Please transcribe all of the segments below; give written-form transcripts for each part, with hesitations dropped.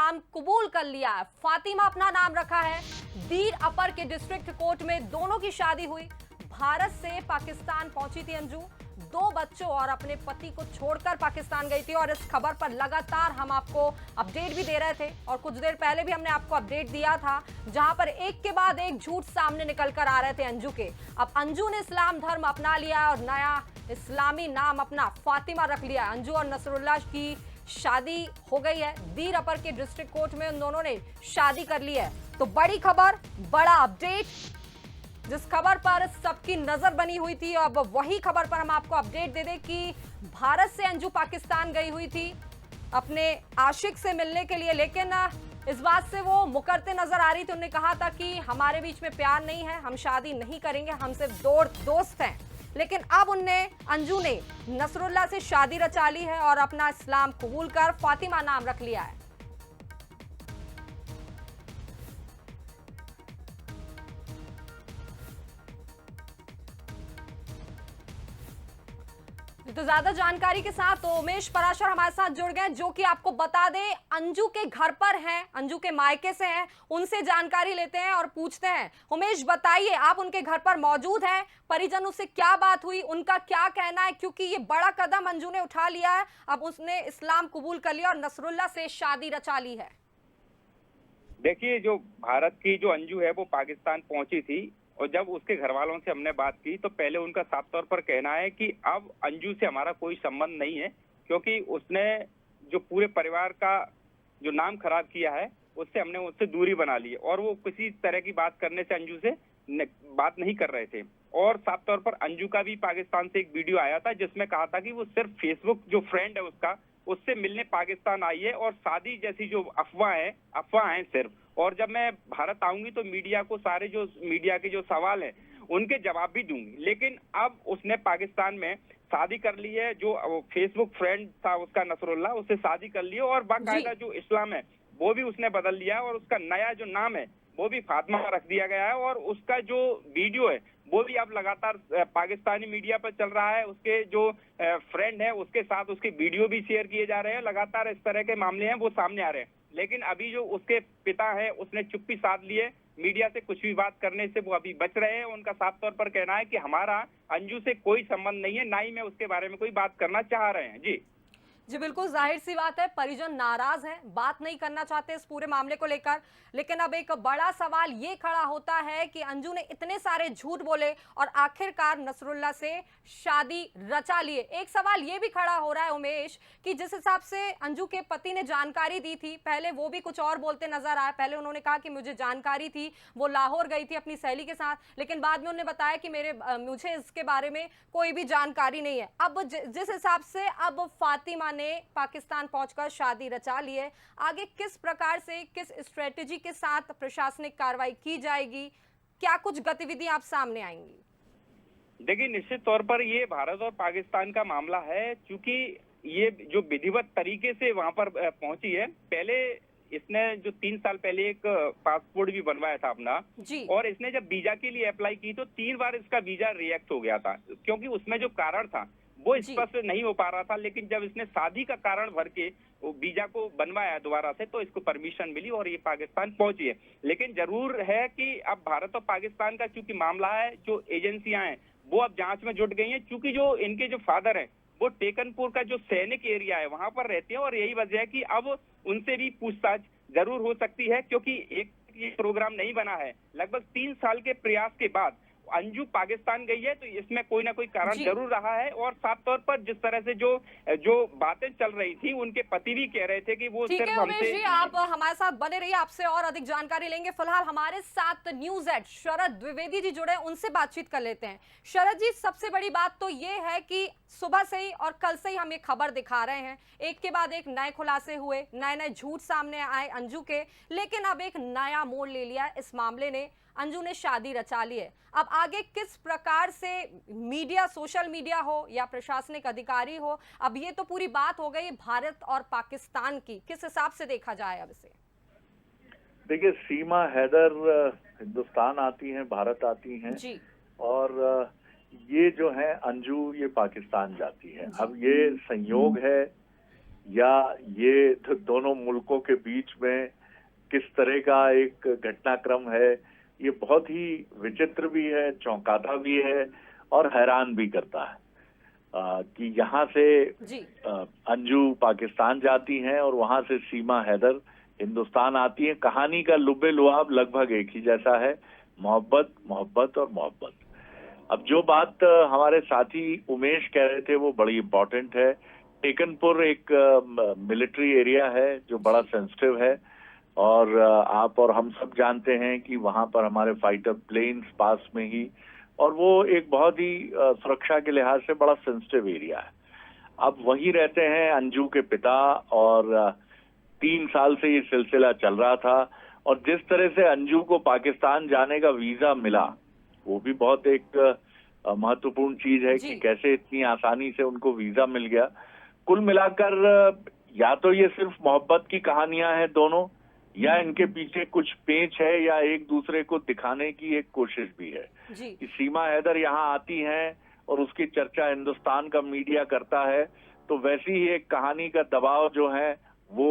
इस्लाम कबूल कर लिया है, फातिमा अपना नाम रखा है। दीर अपर के डिस्ट्रिक्ट कोर्ट में दोनों की शादी हुई। भारत से पाकिस्तान पहुंची थी अंजू, 2 बच्चों और अपने पति को छोड़कर पाकिस्तान गई थी। और इस खबर पर लगातार हम आपको अपडेट भी दे रहे थे और कुछ देर पहले भी हमने आपको अपडेट दिया था, जहां पर एक के बाद एक झूठ सामने निकल कर आ रहे थे अंजू के। अब अंजू ने इस्लाम धर्म अपना लिया और नया इस्लामी नाम अपना फातिमा रख लिया। अंजू और नसरुल्लाह की शादी हो गई है। दीर अपर के डिस्ट्रिक्ट कोर्ट में उन दोनों ने शादी कर ली है। तो बड़ी खबर, बड़ा अपडेट, जिस खबर पर सबकी नजर बनी हुई थी, अब वही खबर पर हम आपको अपडेट दे दें कि भारत से अंजू पाकिस्तान गई हुई थी अपने आशिक से मिलने के लिए, लेकिन इस बात से वो मुकरते नजर आ रही थी। उन्होंने कहा था कि हमारे बीच में प्यार नहीं है, हम शादी नहीं करेंगे, हम सिर्फ दोस्त हैं। लेकिन अब अंजू ने नसरुल्लाह से शादी रचा ली है और अपना इस्लाम कबूल कर फातिमा नाम रख लिया है। तो ज्यादा जानकारी के साथ उमेश पराशर हमारे साथ जुड़ गए, जो कि आपको बता दें अंजू के घर पर हैं, अंजू के मायके से हैं। उनसे जानकारी लेते हैं और पूछते हैं। उमेश, बताइए, आप उनके घर पर मौजूद हैं, परिजनों से क्या बात हुई, उनका क्या कहना है, क्योंकि ये बड़ा कदम अंजू ने उठा लिया है। अब उसने इस्लाम कबूल कर लिया और नसरुल्लाह से शादी रचा ली है। देखिए, जो भारत की जो अंजू है वो पाकिस्तान पहुंची थी और जब उसके घर वालों से हमने बात की तो पहले उनका साफ तौर पर कहना है कि अब अंजू से हमारा कोई संबंध नहीं है, क्योंकि उसने जो पूरे परिवार का जो नाम खराब किया है उससे हमने उससे दूरी बना ली है और वो किसी तरह की बात करने से अंजू से बात नहीं कर रहे थे। और साफ तौर पर अंजू का भी पाकिस्तान से एक वीडियो आया था जिसमें कहा था कि वो सिर्फ फेसबुक जो फ्रेंड है उसका, उससे मिलने पाकिस्तान आई है और शादी जैसी जो अफवाह है सिर्फ। और जब मैं भारत आऊंगी तो मीडिया को सारे जो मीडिया के जो सवाल हैं उनके जवाब भी दूंगी। लेकिन अब उसने पाकिस्तान में शादी कर ली है। जो फेसबुक फ्रेंड था उसका नसरुल्लाह, उससे शादी कर ली है और बाकायदा जो इस्लाम है वो भी उसने बदल लिया है और उसका नया जो नाम है वो भी फातिमा रख दिया गया है। और उसका जो वीडियो है वो भी अब लगातार पाकिस्तानी मीडिया पर चल रहा है। उसके जो फ्रेंड है उसके साथ उसके वीडियो भी शेयर किए जा रहे हैं। लगातार इस तरह के मामले हैं वो सामने आ रहे हैं। लेकिन अभी जो उसके पिता है उसने चुप्पी साध ली है, मीडिया से कुछ भी बात करने से वो अभी बच रहे हैं। उनका साफ तौर पर कहना है कि हमारा अंजू से कोई संबंध नहीं है, ना ही मैं उसके बारे में कोई बात करना चाह रहे हैं। जी बिल्कुल, जाहिर सी बात है, परिजन नाराज हैं, बात नहीं करना चाहते इस पूरे मामले को लेकर। लेकिन अब एक बड़ा सवाल ये खड़ा होता है कि अंजू ने इतने सारे झूठ बोले और आखिरकार नसरुल्लाह से शादी रचा लिए। एक सवाल ये भी खड़ा हो रहा है उमेश कि जिस हिसाब से अंजू के पति ने जानकारी दी थी, पहले वो भी कुछ और बोलते नजर आए। पहले उन्होंने कहा कि मुझे जानकारी थी, वो लाहौर गई थी अपनी सहेली के साथ, लेकिन बाद में उन्होंने बताया कि मुझे इसके बारे में कोई भी जानकारी नहीं है। अब जिस हिसाब से अब फातिमा ने पाकिस्तान पहुंचकर शादी रचा ली है, आगे किस प्रकार से, किस स्ट्रेटेजी के साथ प्रशासनिक कार्रवाई की जाएगी, क्या कुछ गतिविधियां आप सामने आएंगी? देखिए, निश्चित तौर पर ये भारत और पाकिस्तान का मामला है, क्योंकि ये जो विधिवत तरीके से वहां पर पहुंची है। पहले इसने जो 3 साल पहले एक पासपोर्ट भी बनवाया था अपना जी। और इसने जब वीजा के लिए अप्लाई की तो 3 बार इसका वीजा रिजेक्ट हो गया था, क्योंकि उसमें जो कारण था वो स्पष्ट नहीं हो पा रहा था। लेकिन जब इसने शादी का कारण भर के वीजा को बनवाया दोबारा से तो इसको परमिशन मिली और ये पाकिस्तान पहुंची है। लेकिन जरूर है कि अब भारत और पाकिस्तान का चूंकि मामला है, जो एजेंसियां हैं वो अब जांच में जुट गई हैं, क्योंकि जो इनके जो फादर हैं वो टेकनपुर का जो सैनिक एरिया है वहां पर रहते हैं और यही वजह है कि अब उनसे भी पूछताछ जरूर हो सकती है, क्योंकि एक ये प्रोग्राम नहीं बना है। लगभग 3 साल के प्रयास के बाद अंजू पाकिस्तान गई है, तो इसमें कोई ना कोई कारण जरूर रहा है। और साफ तौर पर जिस तरह से जो बातें चल रही थी, उनके पति भी कह रहे थे कि वो ठीक सिर्फ है हमसे। उमेश जी, आप हमारे साथ बने रहिए, आपसे और अधिक जानकारी लेंगे। फिलहाल हमारे साथ न्यूज एड शरद द्विवेदी जी जुड़े, उनसे बातचीत कर लेते हैं। शरद जी, सबसे बड़ी बात तो ये है कि सुबह से ही और कल से ही हम ये खबर दिखा रहे हैं, एक के बाद एक नए खुलासे हुए, नए नए झूठ सामने आए अंजू के, लेकिन अब एक नया मोड़ ले लिया इस मामले ने। अंजू ने शादी रचा ली है। अब आगे किस प्रकार से मीडिया, सोशल मीडिया हो या प्रशासनिक अधिकारी हो, अब ये तो पूरी बात हो गई भारत और पाकिस्तान की, किस हिसाब से देखा जाए अब इसे? देखिए, सीमा हैदर हिंदुस्तान आती हैं, भारत आती हैं जी। और ये जो है अंजू ये पाकिस्तान जाती है। अब ये संयोग है या ये दोनों मुल्कों के बीच में किस तरह का एक घटनाक्रम है, ये बहुत ही विचित्र भी है, चौंकाता भी है और हैरान भी करता है कि यहाँ से अंजू पाकिस्तान जाती हैं और वहां से सीमा हैदर हिंदुस्तान आती है। कहानी का लुब्बे लुआब लगभग एक ही जैसा है, मोहब्बत मोहब्बत और मोहब्बत। अब जो बात हमारे साथी उमेश कह रहे थे वो बड़ी इंपॉर्टेंट है। टेकनपुर एक मिलिट्री एरिया है जो बड़ा सेंसिटिव है और आप और हम सब जानते हैं कि वहां पर हमारे फाइटर प्लेन्स पास में ही, और वो एक बहुत ही सुरक्षा के लिहाज से बड़ा सेंसिटिव एरिया है। अब वहीं रहते हैं अंजू के पिता और 3 साल से ये सिलसिला चल रहा था और जिस तरह से अंजू को पाकिस्तान जाने का वीजा मिला वो भी बहुत एक महत्वपूर्ण चीज है कि कैसे इतनी आसानी से उनको वीजा मिल गया। कुल मिलाकर या तो ये सिर्फ मोहब्बत की कहानियां हैं दोनों, या इनके पीछे कुछ पेच है, या एक दूसरे को दिखाने की एक कोशिश भी है कि सीमा हैदर यहाँ आती हैं और उसकी चर्चा हिंदुस्तान का मीडिया करता है, तो वैसी ही एक कहानी का दबाव जो है वो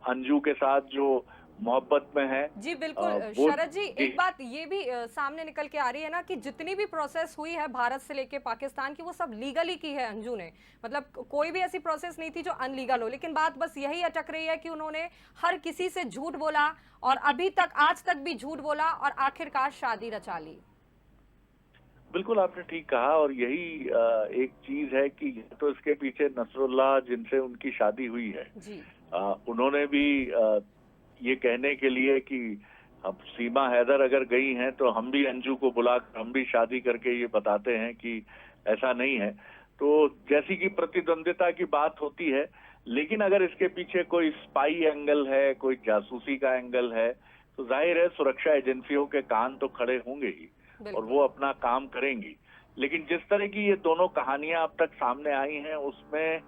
अंजू के साथ जो मोहब्बत में है। जी बिल्कुल शरद जी, एक बात ये भी सामने निकल के आ रही है ना कि जितनी भी प्रोसेस हुई है भारत से लेके पाकिस्तान की वो सब लीगली की है अंजू ने, मतलब कोई भी ऐसी प्रोसेस नहीं थी जो अनलीगल हो। लेकिन बात बस यही अटक रही है कि उन्होंने हर किसी से झूठ बोला और अभी तक आज तक भी झूठ बोला और आखिरकार शादी रचा ली। बिल्कुल आपने ठीक कहा और यही एक चीज है कि तो इसके पीछे नसरुल्लाह जिनसे उनकी शादी हुई है उन्होंने भी ये कहने के लिए कि अब सीमा हैदर अगर गई हैं तो हम भी अंजू को बुलाकर हम भी शादी करके ये बताते हैं कि ऐसा नहीं है। तो जैसी कि प्रतिद्वंदिता की बात होती है, लेकिन अगर इसके पीछे कोई स्पाई एंगल है, कोई जासूसी का एंगल है, तो जाहिर है सुरक्षा एजेंसियों के कान तो खड़े होंगे ही और वो अपना काम करेंगी। लेकिन जिस तरह की ये दोनों कहानियां अब तक सामने आई हैं उसमें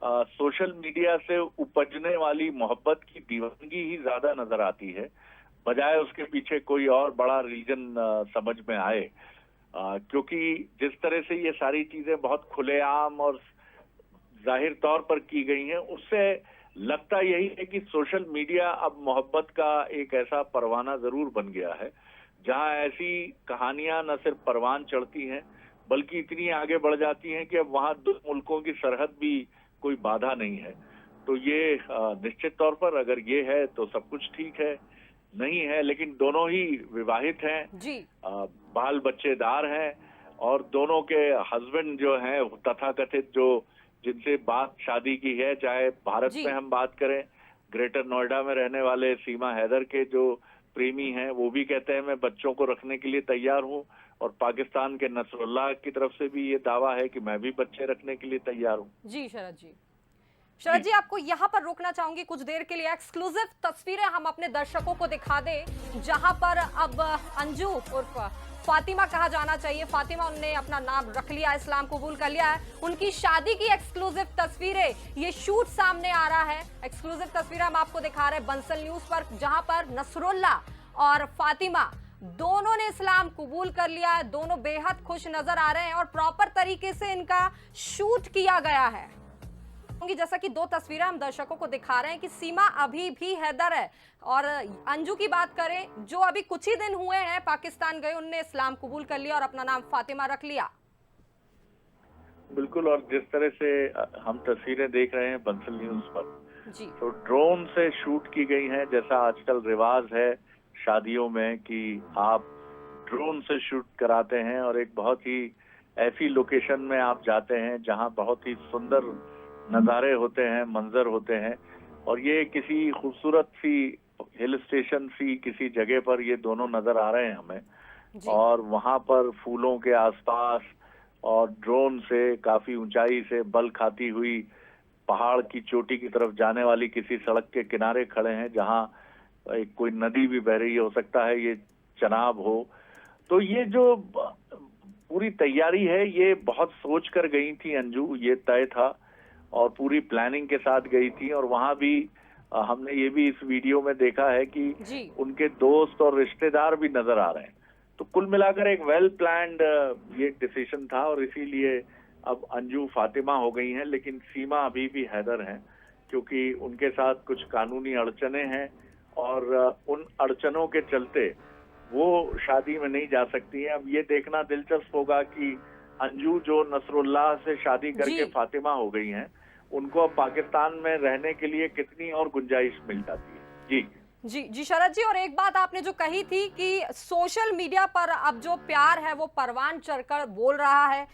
सोशल मीडिया से उपजने वाली मोहब्बत की दीवानगी ही ज्यादा नजर आती है, बजाय उसके पीछे कोई और बड़ा रीजन समझ में आए। क्योंकि जिस तरह से ये सारी चीजें बहुत खुलेआम और जाहिर तौर पर की गई हैं, उससे लगता यही है कि सोशल मीडिया अब मोहब्बत का एक ऐसा परवाना जरूर बन गया है जहां ऐसी कहानियां न सिर्फ परवान चढ़ती हैं बल्कि इतनी आगे बढ़ जाती हैं कि अब वहां 2 मुल्कों की सरहद भी कोई बाधा नहीं है। तो ये निश्चित तौर पर अगर ये है तो सब कुछ ठीक है, नहीं है लेकिन दोनों ही विवाहित हैं, बाल बच्चेदार हैं और दोनों के हस्बैंड जो हैं तथाकथित जो जिनसे बात शादी की है, चाहे भारत में हम बात करें ग्रेटर नोएडा में रहने वाले सीमा हैदर के जो प्रेमी हैं वो भी कहते हैं मैं बच्चों को रखने के लिए तैयार हूँ, और पाकिस्तान के नसरुल्लाह की तरफ से भी ये दावा है कि मैं भी बच्चे रखने के लिए तैयार हूँ। जी शरद जी आपको यहाँ पर रोकना चाहूंगी कुछ देर के लिए। एक्सक्लूसिव तस्वीरें हम अपने दर्शकों को दिखा दें जहां पर अब अंजू उर्फ फातिमा कहा जाना चाहिए, फातिमा उन्होंने अपना नाम रख लिया, इस्लाम कबूल कर लिया है, उनकी शादी की एक्सक्लूसिव तस्वीरें, ये शूट सामने आ रहा है। एक्सक्लूसिव तस्वीरें हम आपको दिखा रहे हैं बंसल न्यूज पर, जहां पर नसरुल्लाह और फातिमा दोनों ने इस्लाम कबूल कर लिया है, दोनों बेहद खुश नजर आ रहे हैं और प्रॉपर तरीके से इनका शूट किया गया है। जैसा कि 2 तस्वीरें हम दर्शकों को दिखा रहे हैं कि सीमा अभी भी हैदर है और अंजू की बात करें जो अभी कुछ ही दिन हुए हैं पाकिस्तान गए, उनने इस्लाम कबूल कर लिया और अपना नाम फातिमा रख लिया। बिल्कुल, और जिस तरह से हम तस्वीरें देख रहे हैं बंसल न्यूज पर तो ड्रोन से शूट की गई हैं, जैसा आजकल रिवाज है शादियों में कि आप ड्रोन से शूट कराते हैं और एक बहुत ही ऐसी लोकेशन में आप जाते हैं जहां बहुत ही सुंदर नज़ारे होते हैं, मंजर होते हैं, और ये किसी खूबसूरत सी हिल स्टेशन सी किसी जगह पर ये दोनों नजर आ रहे हैं हमें, और वहां पर फूलों के आसपास और ड्रोन से काफी ऊंचाई से बल खाती हुई पहाड़ की चोटी की तरफ जाने वाली किसी सड़क के किनारे खड़े हैं जहां एक कोई नदी भी बह रही है, हो सकता है ये चनाब हो। तो ये जो पूरी तैयारी है ये बहुत सोच कर गई थी अंजू, ये तय था और पूरी प्लानिंग के साथ गई थी, और वहां भी हमने ये भी इस वीडियो में देखा है कि उनके दोस्त और रिश्तेदार भी नजर आ रहे हैं। तो कुल मिलाकर एक वेल प्लान्ड ये डिसीजन था और इसीलिए अब अंजू फातिमा हो गई हैं, लेकिन सीमा अभी भी हैदर हैं क्योंकि उनके साथ कुछ कानूनी अड़चने हैं और उन अड़चनों के चलते वो शादी में नहीं जा सकती हैं। अब ये देखना दिलचस्प होगा कि अंजू जो नसरुल्लाह से शादी करके फातिमा हो गई हैं, उनको अब पाकिस्तान में रहने के लिए कितनी और गुंजाइश मिल जाती है। जी शरद जी, और एक बात आपने जो कही थी कि सोशल मीडिया पर अब जो प्यार है वो परवान चढ़कर बोल रहा है।